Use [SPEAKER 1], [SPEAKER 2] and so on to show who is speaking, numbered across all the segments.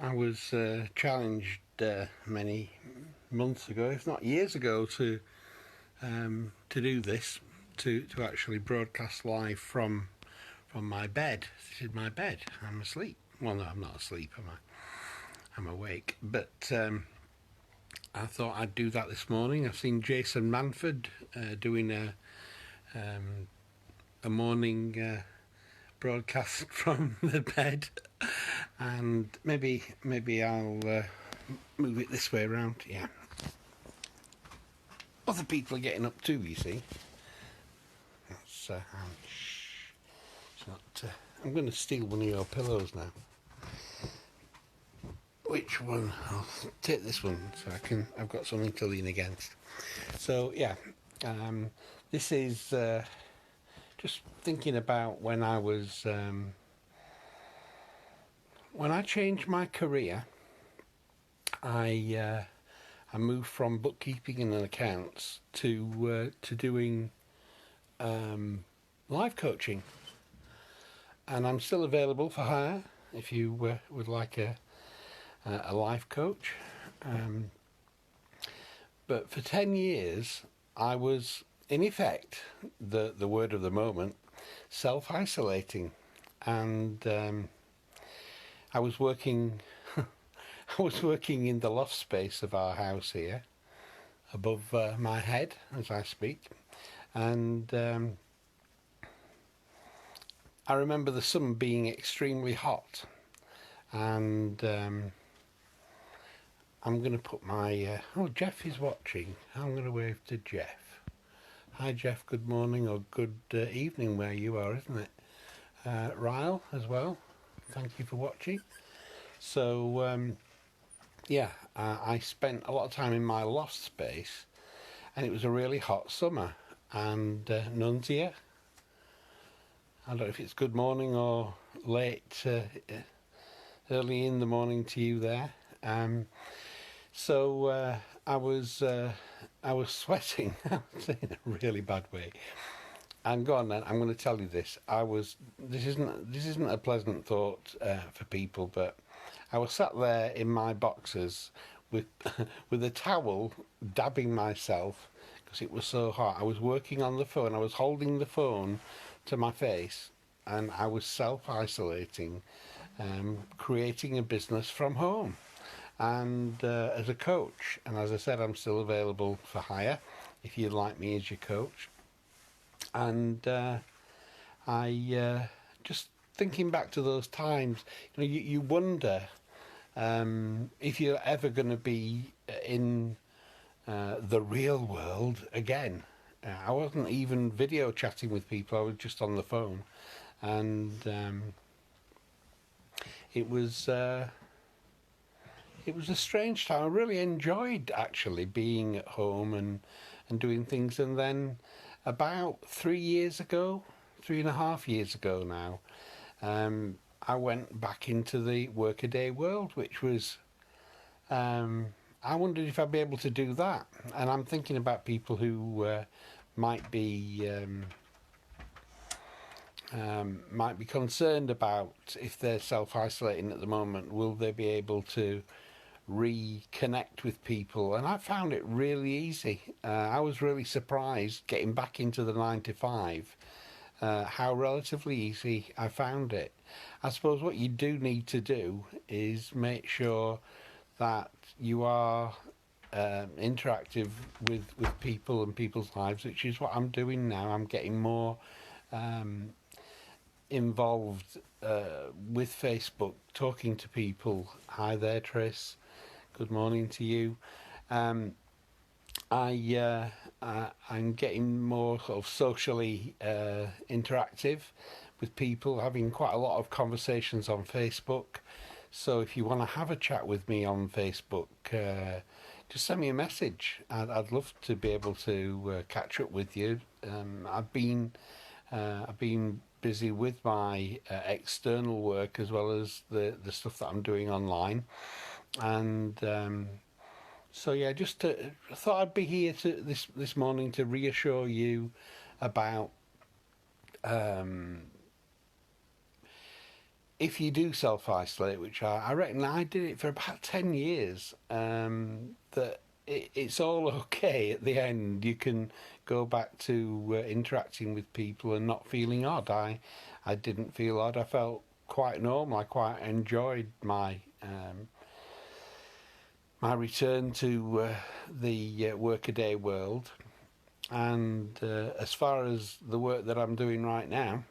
[SPEAKER 1] I was challenged many months ago, if not years ago, to do this, to actually broadcast live from my bed. This is my bed. I'm asleep. Well, no, I'm not asleep. I'm awake. But I thought I'd do that this morning. I've seen Jason Manford doing a morning broadcast from the bed, and maybe I'll move it this way around. Yeah, other people are getting up too. You see, that's it's not. I'm going to steal one of your pillows now. Which one? I'll take this one so I've got something to lean against. So yeah, this is just thinking about when I changed my career. I moved from bookkeeping and accounts to doing life coaching, and I'm still available for hire if you would like a life coach. But for 10 years, I was, in effect, the word of the moment, self-isolating. And I was working I was working in the loft space of our house here, above my head as I speak. And I remember the sun being extremely hot. And I'm going to put my... oh, Jeff is watching. I'm going to wave to Jeff. Hi, Jeff. Good morning or good evening where you are, isn't it? Ryle as well. Thank you for watching. So, yeah, I spent a lot of time in my loft space, and it was a really hot summer. And Nunzia, I don't know if it's good morning or late, early in the morning to you there. So I was sweating. I was in a really bad way. And go on then. I'm going to tell you this. This isn't a pleasant thought for people, but I was sat there in my boxers with with a towel, dabbing myself because it was so hot. I was working on the phone. I was holding the phone to my face, and I was self-isolating, creating a business from home. And as a coach, and as I said, I'm still available for hire if you'd like me as your coach. And I just thinking back to those times, you wonder if you're ever going to be in the real world again. I wasn't even video chatting with people, I was just on the phone. And it was a strange time. I really enjoyed actually being at home and doing things. And then about 3.5 years ago now, I went back into the workaday world, which was, I wondered if I'd be able to do that. And I'm thinking about people who might be concerned about if they're self-isolating at the moment, will they be able to reconnect with people? And I found it really easy. I was really surprised getting back into the 9 to 5, how relatively easy I found it. I suppose what you do need to do is make sure that you are interactive with people and people's lives, which is what I'm doing now. I'm getting more involved with Facebook, talking to people. Hi there, Tris. Good morning to you. I'm getting more sort of socially interactive with people, having quite a lot of conversations on Facebook. So if you want to have a chat with me on Facebook, just send me a message. I'd love to be able to catch up with you. I've been busy with my external work as well as the stuff that I'm doing online. And so yeah, I thought I'd be here this morning to reassure you about if you do self-isolate, which I reckon I did it for about 10 years, that it's all okay at the end. You can go back to interacting with people and not feeling odd. I didn't feel odd. I felt quite normal. I quite enjoyed my return to the workaday world. And as far as the work that I'm doing right now,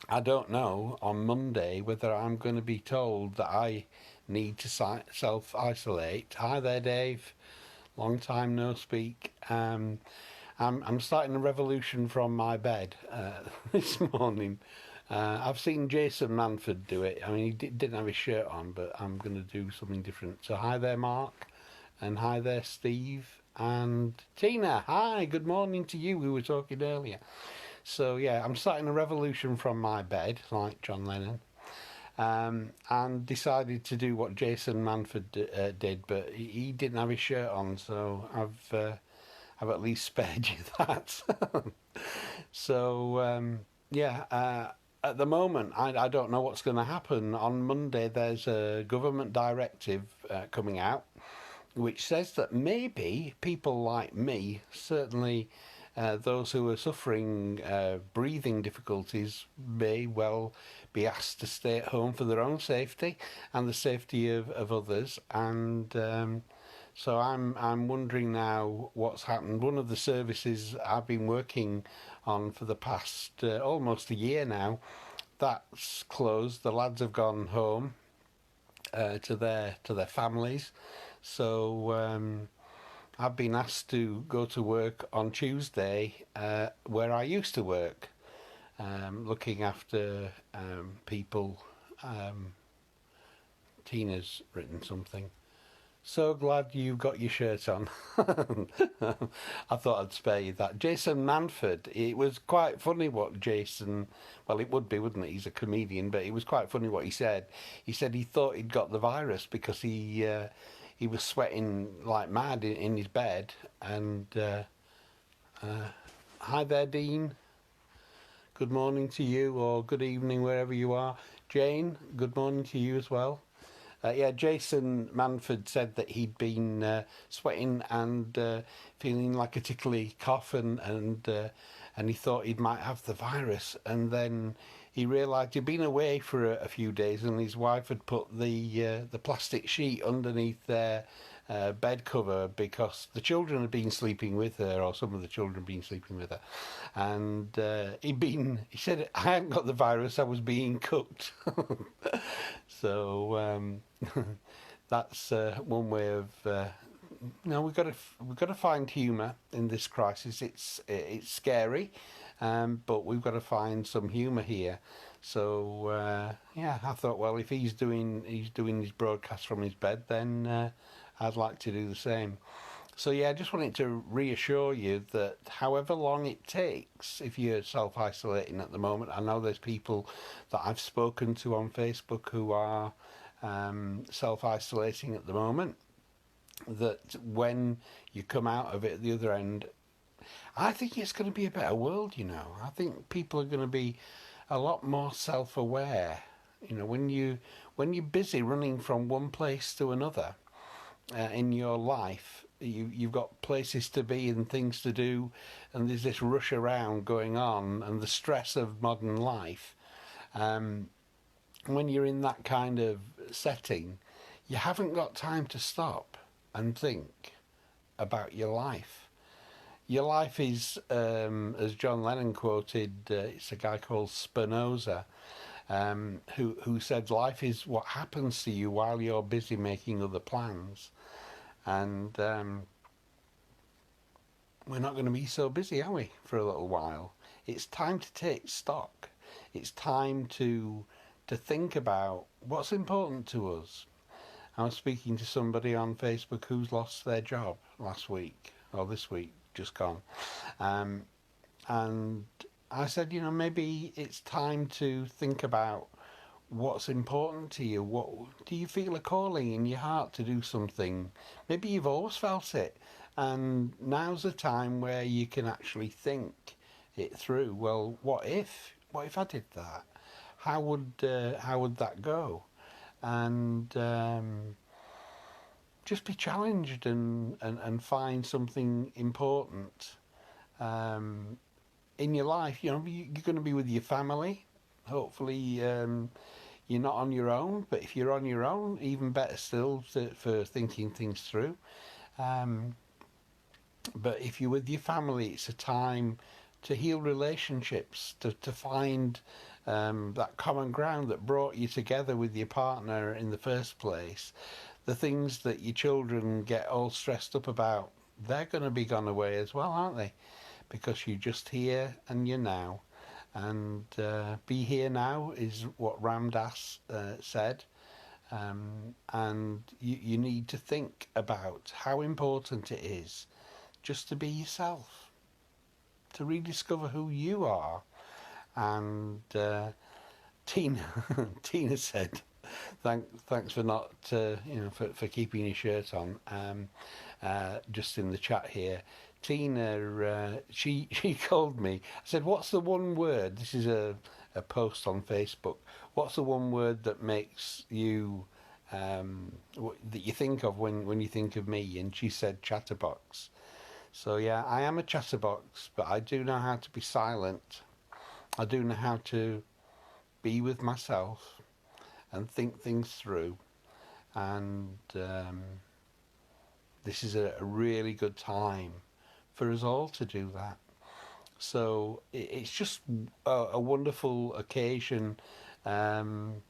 [SPEAKER 1] I don't know on Monday whether I'm going to be told that I need to self-isolate. Hi there, Dave. Long time no speak. I'm starting a revolution from my bed this morning. I've seen Jason Manford do it. I mean, he didn't have his shirt on, but I'm going to do something different. So hi there, Mark, and hi there, Steve, and Tina. Hi, good morning to you. We were talking earlier. So yeah, I'm starting a revolution from my bed, like John Lennon, and decided to do what Jason Manford did, but he didn't have his shirt on, so I've at least spared you that. So yeah. At the moment, I don't know what's going to happen. On Monday, there's a government directive coming out, which says that maybe people like me, certainly those who are suffering breathing difficulties, may well be asked to stay at home for their own safety and the safety of others. And so I'm wondering now what's happened. One of the services I've been working on for the past almost a year now, that's closed. The lads have gone home to their families. So I've been asked to go to work on Tuesday where I used to work, looking after people. Tina's written something. So glad you got your shirt on. I thought I'd spare you that. Jason Manford, it was quite funny what Jason, well, it would be, wouldn't it? He's a comedian, but it was quite funny what he said. He said he thought he'd got the virus because he was sweating like mad in his bed. And hi there, Dean. Good morning to you, or good evening wherever you are. Jane, good morning to you as well. Yeah, Jason Manford said that he'd been sweating and feeling like a tickly cough, and he thought he might have the virus. And then he realised he'd been away for a few days, and his wife had put the plastic sheet underneath their bed cover because the children had been sleeping with her, or some of the children had been sleeping with her. And he said, I hadn't got the virus, I was being cooked. So that's one way of we've got to find humour in this crisis. It's scary, but we've got to find some humour here. So yeah, I thought, well, if he's doing his broadcast from his bed, then I'd like to do the same. So yeah, I just wanted to reassure you that however long it takes, if you're self-isolating at the moment, I know there's people that I've spoken to on Facebook who are self-isolating at the moment, that when you come out of it at the other end, I think it's going to be a better world, you know. I think people are going to be a lot more self-aware. You know, when you're busy running from one place to another in your life, you've got places to be and things to do, and there's this rush around going on and the stress of modern life. When you're in that kind of setting, you haven't got time to stop and think about your life. Your life is, as John Lennon quoted, it's a guy called Spinoza, who said life is what happens to you while you're busy making other plans. And we're not going to be so busy, are we, for a little while? It's time to take stock. It's time to think about what's important to us. I was speaking to somebody on Facebook who's lost their job last week, or this week, just gone. And I said, you know, maybe it's time to think about what's important to you. What do you feel a calling in your heart to do something? Maybe you've always felt it, and now's the time where you can actually think it through. Well, what if I did that? how would that go? And just be challenged and find something important in your life. You know, you're going to be with your family. Hopefully, you're not on your own. But if you're on your own, even better still for thinking things through. Um, but if you're with your family, it's a time to heal relationships, to find that common ground that brought you together with your partner in the first place. The things that your children get all stressed up about, they're going to be gone away as well, aren't they? Because you're just here and you're now. And be here now is what Ram Dass said. And you need to think about how important it is just to be yourself, to rediscover who you are. And Tina, Tina said, thanks for not, for keeping your shirt on. Just in the chat here, Tina, she called me. I said, "What's the one word?" This is a post on Facebook. What's the one word that makes you that you think of when you think of me? And she said, "Chatterbox." So yeah, I am a chatterbox, but I do know how to be silent. I do know how to be with myself and think things through. And this is a really good time for us all to do that. So it's just a wonderful occasion. The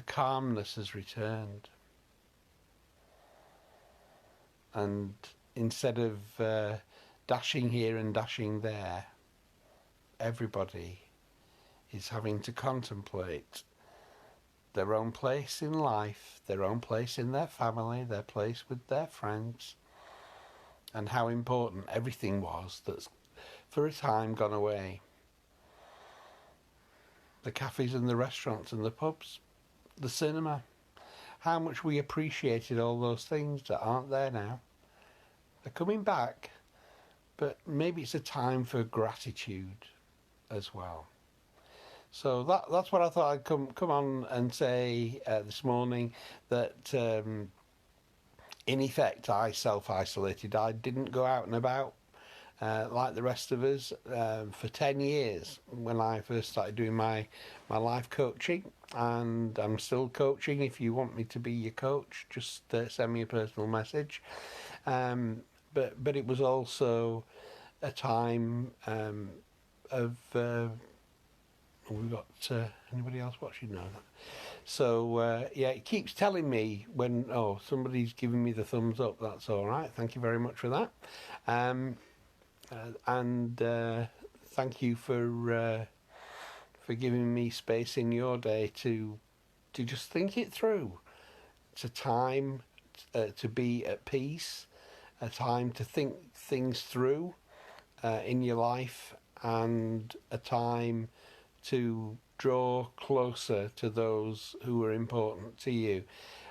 [SPEAKER 1] calmness has returned. And instead of dashing here and dashing there, everybody is having to contemplate their own place in life, their own place in their family, their place with their friends, and how important everything was that's for a time gone away. The cafes and the restaurants and the pubs, the cinema, how much we appreciated all those things that aren't there now. They're coming back, but maybe it's a time for gratitude as well. So that's what I thought I'd come on and say this morning, that in effect I self-isolated. I didn't go out and about like the rest of us for 10 years when I first started doing my life coaching, and I'm still coaching. If you want me to be your coach, just send me a personal message. But it was also a time of we've got anybody else watching now? So yeah, it keeps telling me when somebody's giving me the thumbs up. That's all right. Thank you very much for that. And thank you for giving me space in your day to just think it through. It's a time to be at peace, a time to think things through in your life, and a time to draw closer to those who are important to you.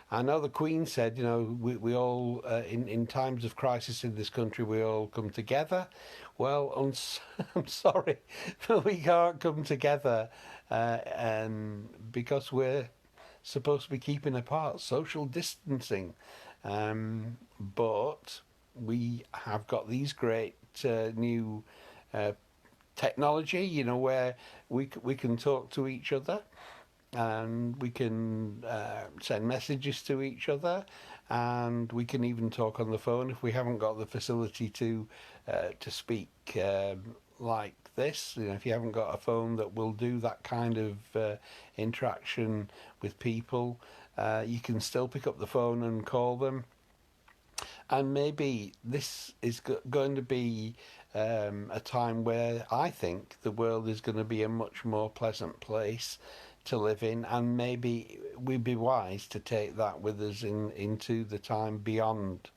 [SPEAKER 1] I know the Queen said, we all, in times of crisis in this country, we all come together. Well, I'm sorry, but we can't come together because we're supposed to be keeping apart, social distancing. But we have got these great new technology, where we can talk to each other, and we can send messages to each other, and we can even talk on the phone if we haven't got the facility to speak like this. If you haven't got a phone that will do that kind of interaction with people, you can still pick up the phone and call them. And maybe this is going to be a time where I think the world is going to be a much more pleasant place to live in, and maybe we'd be wise to take that with us into the time beyond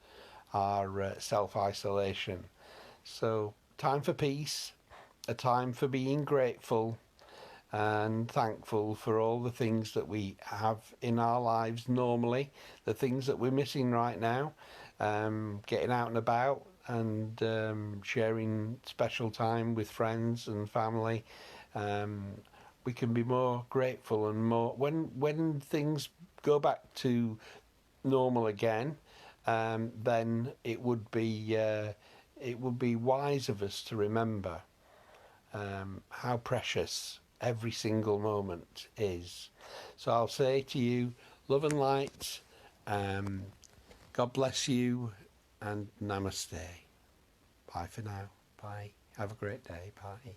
[SPEAKER 1] our self-isolation. So, time for peace, a time for being grateful and thankful for all the things that we have in our lives normally, the things that we're missing right now, getting out and about, and sharing special time with friends and family, we can be more grateful and more when things go back to normal again. Then it would be wise of us to remember how precious every single moment is. So I'll say to you, love and light. God bless you, and namaste. Bye for now. Bye. Have a great day. Bye.